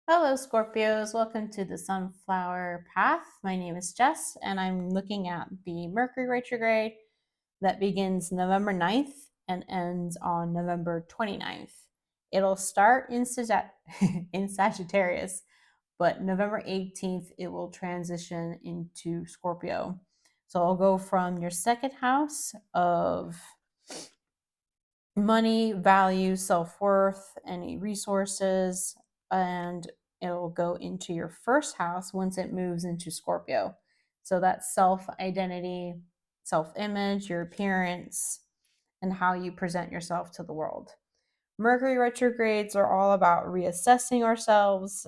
Hello, Scorpios. Welcome to the Sunflower Path. My name is Jess, and I'm looking at the Mercury Retrograde that begins November 9th and ends on November 29th. It'll start in, in Sagittarius, but November 18th, it will transition into Scorpio. So I'll go from your second house of money, value, self worth, any resources, and it'll go into your first house once it moves into Scorpio. So that's self identity, self image, your appearance, and how you present yourself to the world. Mercury retrogrades are all about reassessing ourselves.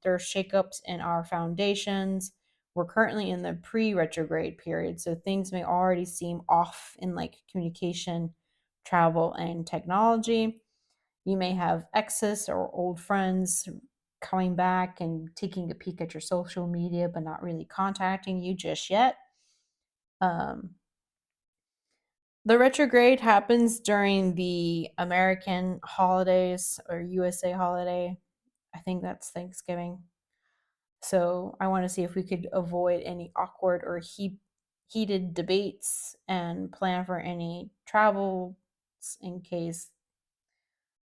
There's shakeups in our foundations. We're currently in the pre retrograde period, so things may already seem off in like communication, travel, and technology. You may have exes or old friends coming back and taking a peek at your social media, but not really contacting you just yet. Um, the retrograde happens during the American holidays or USA holiday. I think that's Thanksgiving. So I want to see if we could avoid any awkward or heated debates and plan for any travel in case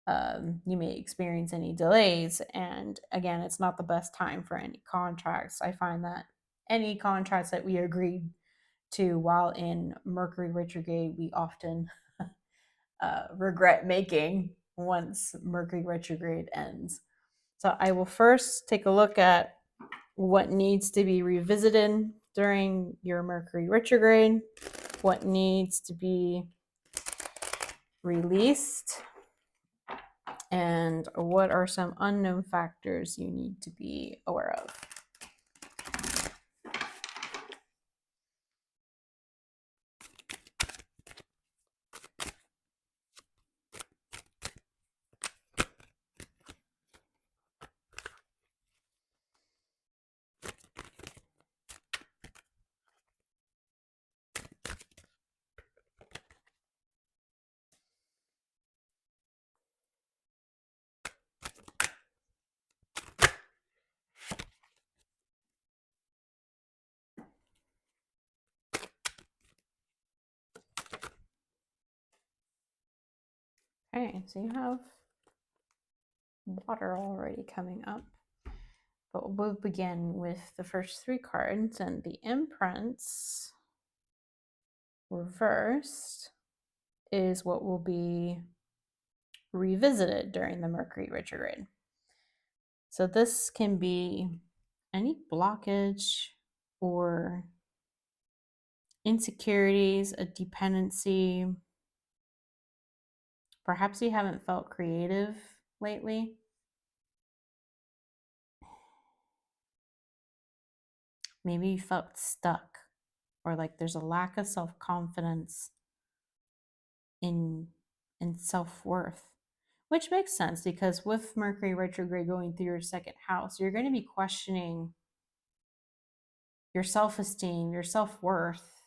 you may experience any delays. And again, it's not the best time for any contracts. I find that any contracts that we agreed to while in Mercury retrograde, we often regret making once Mercury retrograde ends. So I will first take a look at what needs to be revisited during your Mercury retrograde, what needs to be released, and what are some unknown factors you need to be aware of. Okay, so you have water already coming up. But we'll begin with the first three cards, and the imprints reversed is what will be revisited during the Mercury retrograde. So this can be any blockage or insecurities, a dependency. Perhaps you haven't felt creative lately. Maybe you felt stuck, or like there's a lack of self-confidence in self-worth, which makes sense because with Mercury retrograde going through your second house, you're going to be questioning your self-esteem, your self-worth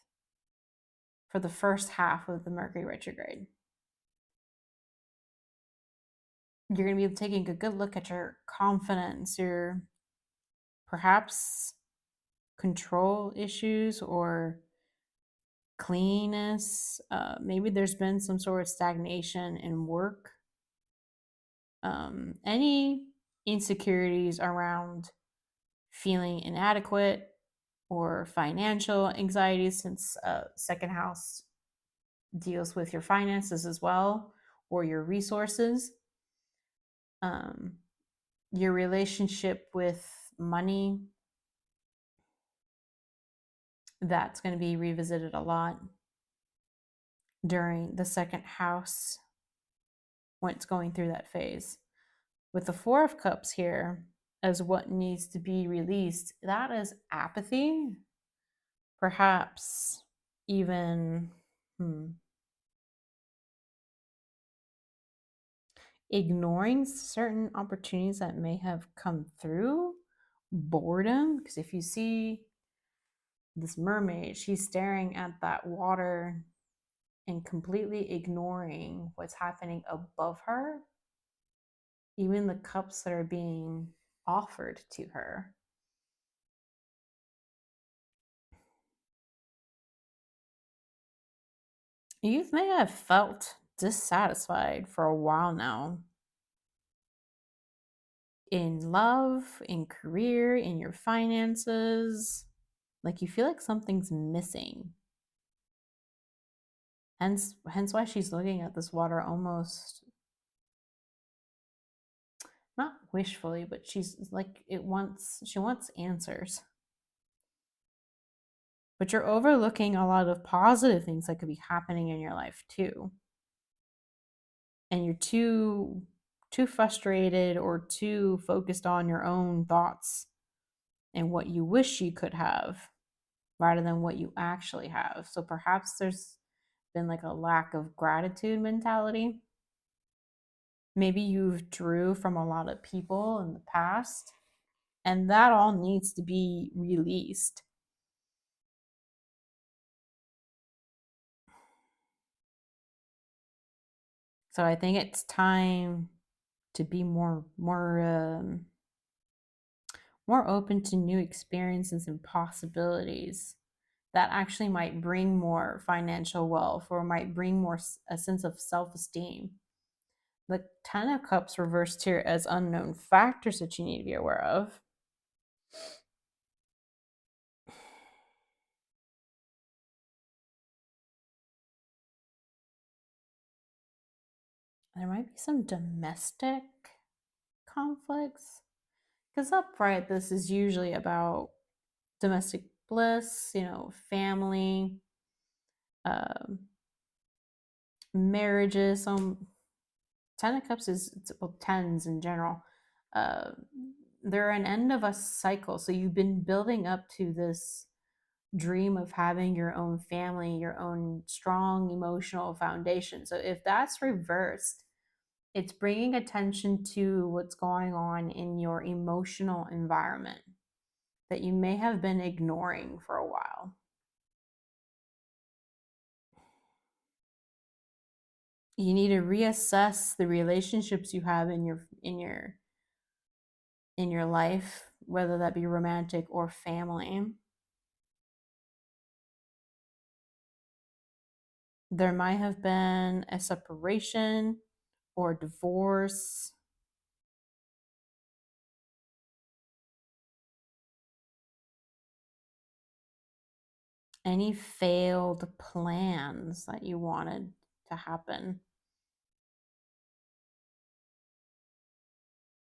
for the first half of the Mercury retrograde. You're going to be taking a good look at your confidence, your perhaps control issues or cleanliness. Maybe there's been some sort of stagnation in work. Any insecurities around feeling inadequate or financial anxieties, since second house deals with your finances as well or your resources. Um, your relationship with money, that's going to be revisited a lot during the second house when it's going through that phase. With the Four of Cups here as what needs to be released, that is apathy, perhaps even ignoring certain opportunities that may have come through, boredom. Because if you see this mermaid, she's staring at that water and completely ignoring what's happening above her, even the cups that are being offered to her. You may have felt dissatisfied for a while now in love, in career, in your finances. Like you feel like something's missing. Hence why she's looking at this water almost not wishfully, but she's like she wants answers. But you're overlooking a lot of positive things that could be happening in your life too. And you're too frustrated or too focused on your own thoughts and what you wish you could have rather than what you actually have. So perhaps there's been like a lack of gratitude mentality. Maybe you've drew from a lot of people in the past, and that all needs to be released. So I think it's time to be more open to new experiences and possibilities that actually might bring more financial wealth or might bring more a sense of self-esteem. The Ten of Cups reversed here as unknown factors that you need to be aware of. There might be some domestic conflicts because upright, this is usually about domestic bliss, family, um, marriages. Ten of Cups is well, tens in general. Uh, they're an end of a cycle. So you've been building up to this dream of having your own family, your own strong emotional foundation. So if that's reversed, it's bringing attention to what's going on in your emotional environment that you may have been ignoring for a while. You need to reassess the relationships you have in your life, whether that be romantic or family. There might have been a separation or divorce. Any failed plans that you wanted to happen.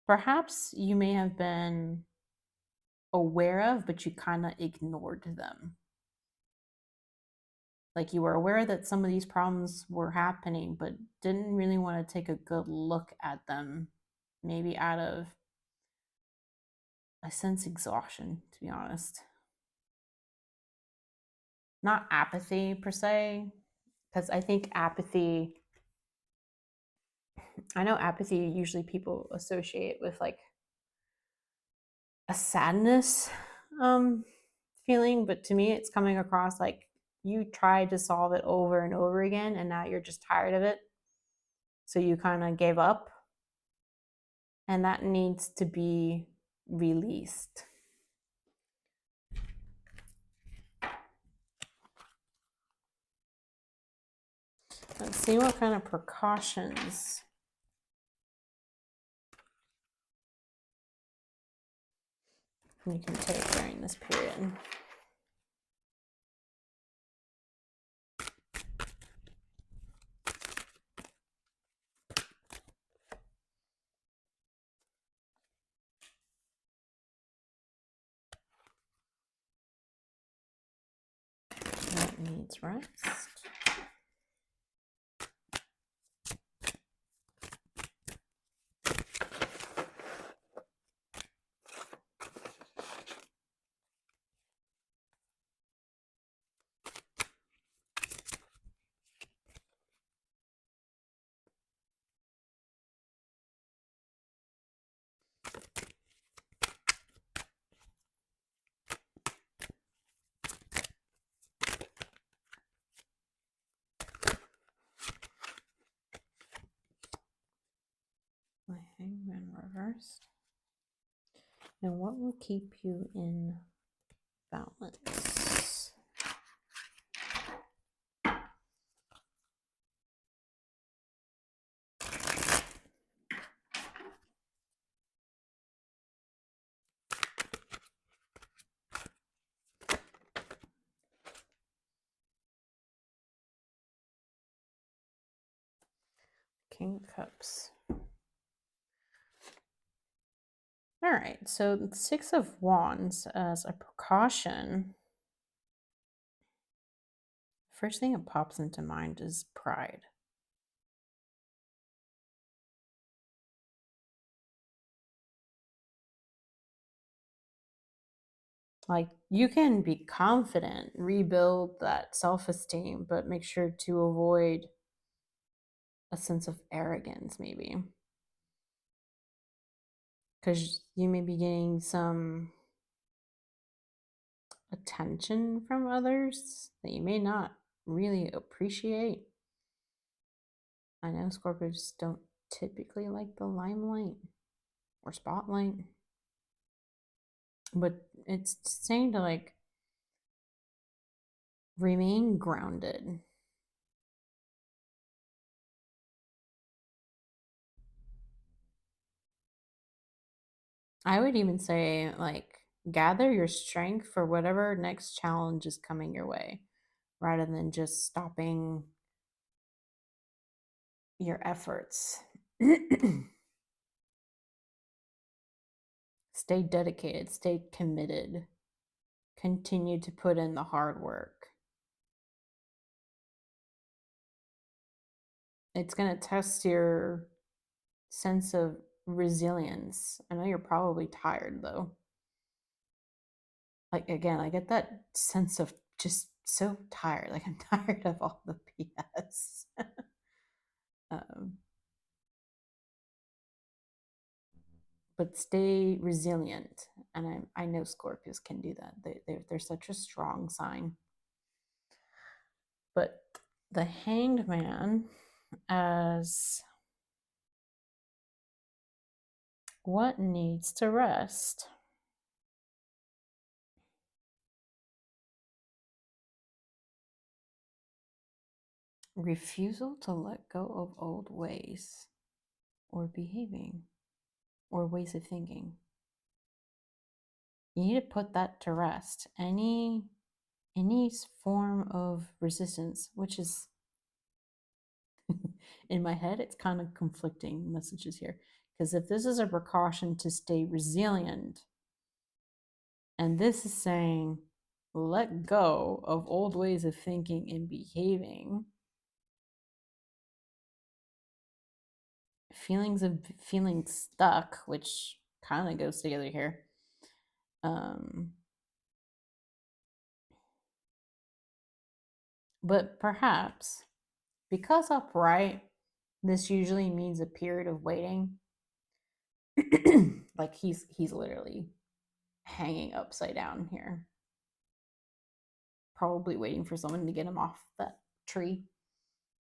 Perhaps you may have been aware of, but you kind of ignored them. Like you were aware that some of these problems were happening, but didn't really want to take a good look at them, maybe out of I sense exhaustion, to be honest. Not apathy per se, because I think I know apathy usually people associate with like a sadness feeling, but to me it's coming across like you tried to solve it over and over again and now you're just tired of it. So you kind of gave up, and that needs to be released. Let's see what kind of precautions you can take during this period. That needs rest. My Hangman reversed. And what will keep you in balance? King of Cups. All right, so the Six of Wands as a precaution. First thing that pops into mind is pride. Like, you can be confident, rebuild that self esteem, but make sure to avoid a sense of arrogance, maybe. Because you may be getting some attention from others that you may not really appreciate. I know Scorpios don't typically like the limelight or spotlight, but it's saying to like remain grounded. I would even say like gather your strength for whatever next challenge is coming your way rather than just stopping your efforts. Stay dedicated, stay committed, continue to put in the hard work. It's going to test your sense of resilience. I know you're probably tired though. Like, again, I get that sense of just so tired. Like, I'm tired of all the BS. um, but stay resilient. And I know Scorpios can do that. They're such a strong sign. But the Hanged Man as what needs to rest? Refusal to let go of old ways or behaving or ways of thinking. You need to put that to rest. Any form of resistance, which is in my head, it's kind of conflicting messages here. Because if this is a precaution to stay resilient, and this is saying let go of old ways of thinking and behaving, feeling stuck, which kind of goes together here. But perhaps because upright, this usually means a period of waiting. Like he's literally hanging upside down here, probably waiting for someone to get him off that tree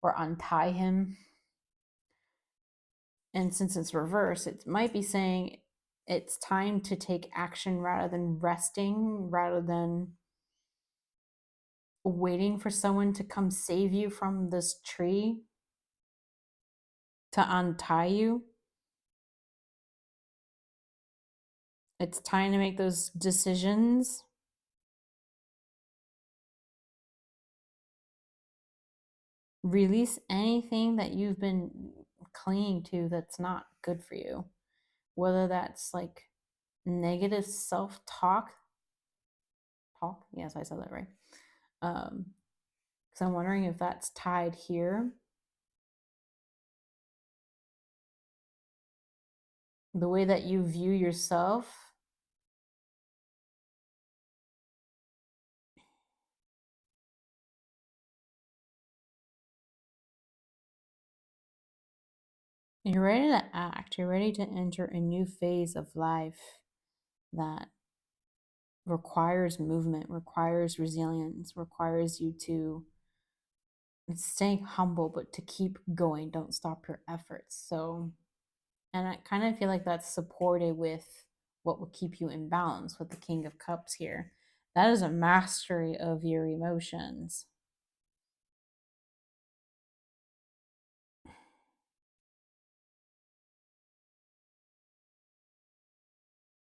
or untie him. And since it's reverse, it might be saying it's time to take action rather than resting, rather than waiting for someone to come save you from this tree, to untie you. It's time to make those decisions. Release anything that you've been clinging to that's not good for you, whether that's like negative self-talk. Yes, I said that right. Because I'm wondering if that's tied here. The way that you view yourself. You're ready to act. You're ready to enter a new phase of life that requires movement, requires resilience, requires you to stay humble, but to keep going. Don't stop your efforts. So, and I kind of feel like that's supported with what will keep you in balance with the King of Cups here. That is a mastery of your emotions.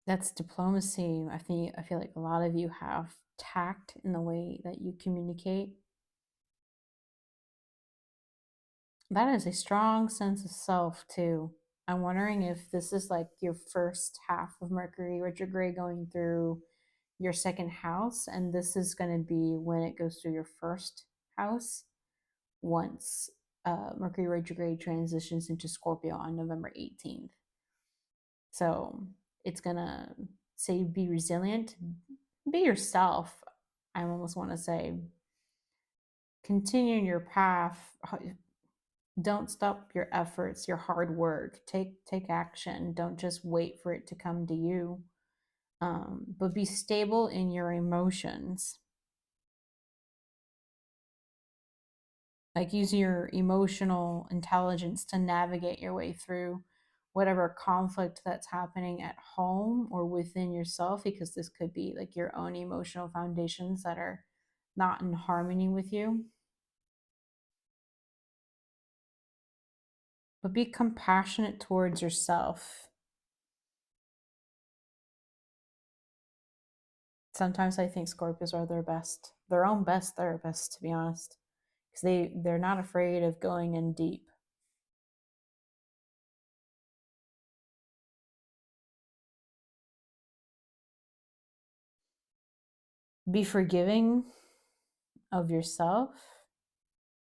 That's diplomacy. I feel like a lot of you have tact in the way that you communicate. That is a strong sense of self too. I'm wondering if this is like your first half of Mercury retrograde going through your second house, and this is going to be when it goes through your first house once Mercury retrograde transitions into Scorpio on November 18th. So it's going to say be resilient, be yourself. I almost want to say continue your path. Don't stop your efforts, your hard work. Take action. Don't just wait for it to come to you. But be stable in your emotions. Like use your emotional intelligence to navigate your way through whatever conflict that's happening at home or within yourself, because this could be like your own emotional foundations that are not in harmony with you. But be compassionate towards yourself. Sometimes I think Scorpios are their own best therapists, to be honest, because they're not afraid of going in deep. Be forgiving of yourself.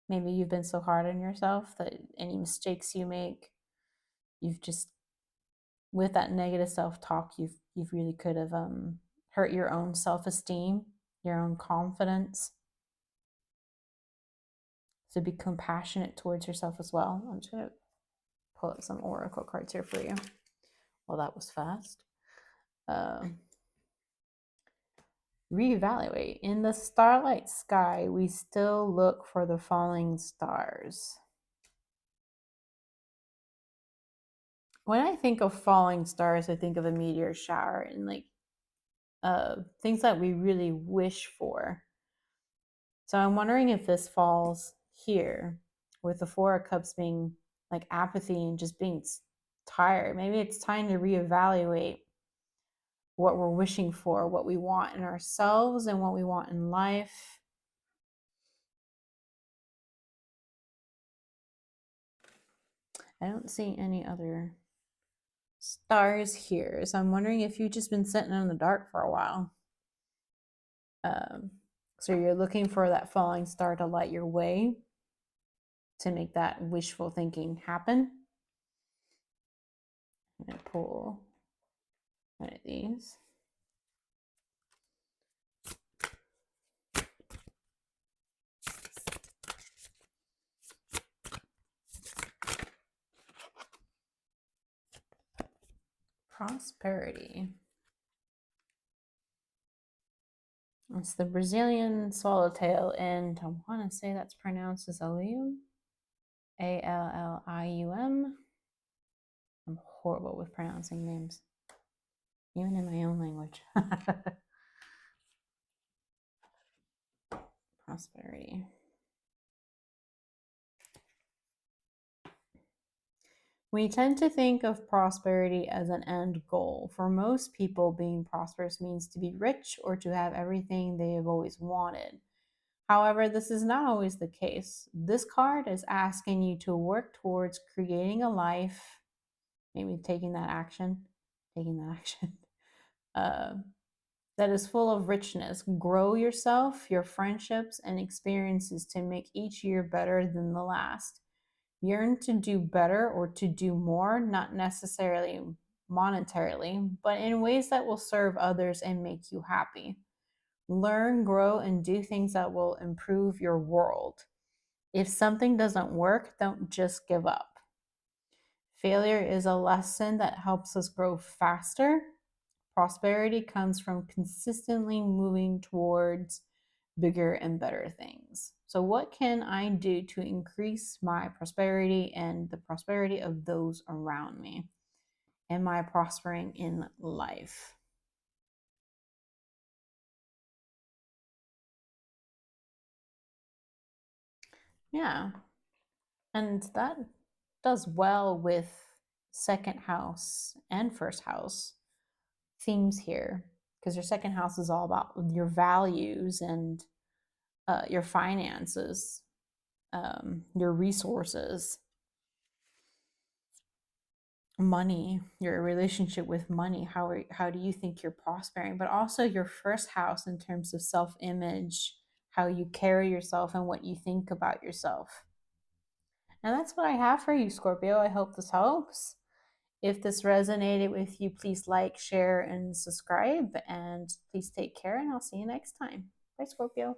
Maybe you've been so hard on yourself that any mistakes you make, you've just with that negative self-talk, you've really could have hurt your own self-esteem, your own confidence. So be compassionate towards yourself as well. I'm just gonna pull up some oracle cards here for you. Well, that was fast. Reevaluate. In the starlight sky, we still look for the falling stars. When I think of falling stars, I think of a meteor shower and like things that we really wish for. So I'm wondering if this falls here with the Four of Cups being like apathy and just being tired. Maybe it's time to reevaluate what we're wishing for, what we want in ourselves and what we want in life. I don't see any other stars here. So I'm wondering if you've just been sitting in the dark for a while. So you're looking for that falling star to light your way to make that wishful thinking happen. I'm going to pull one of these. Prosperity. It's the Brazilian swallowtail, and I want to say that's pronounced as Allium. Allium. I'm horrible with pronouncing names, even in my own language. Prosperity. We tend to think of prosperity as an end goal. For most people, being prosperous means to be rich or to have everything they have always wanted. However, this is not always the case. This card is asking you to work towards creating a life, maybe taking that action, uh, that is full of richness. Grow yourself, your friendships, and experiences to make each year better than the last. Yearn to do better or to do more, not necessarily monetarily, but in ways that will serve others and make you happy. Learn, grow, and do things that will improve your world. If something doesn't work, don't just give up. Failure is a lesson that helps us grow faster. Prosperity comes from consistently moving towards bigger and better things. So, what can I do to increase my prosperity and the prosperity of those around me? Am I prospering in life? Yeah. And that does well with second house and first house themes here, because your second house is all about your values and your finances, your resources, money, your relationship with money. How do you think you're prospering? But also your first house in terms of self image, how you carry yourself, and what you think about yourself. And that's what I have for you, Scorpio. I hope this helps. If this resonated with you, please like, share, and subscribe. And please take care, and I'll see you next time. Bye, Scorpio.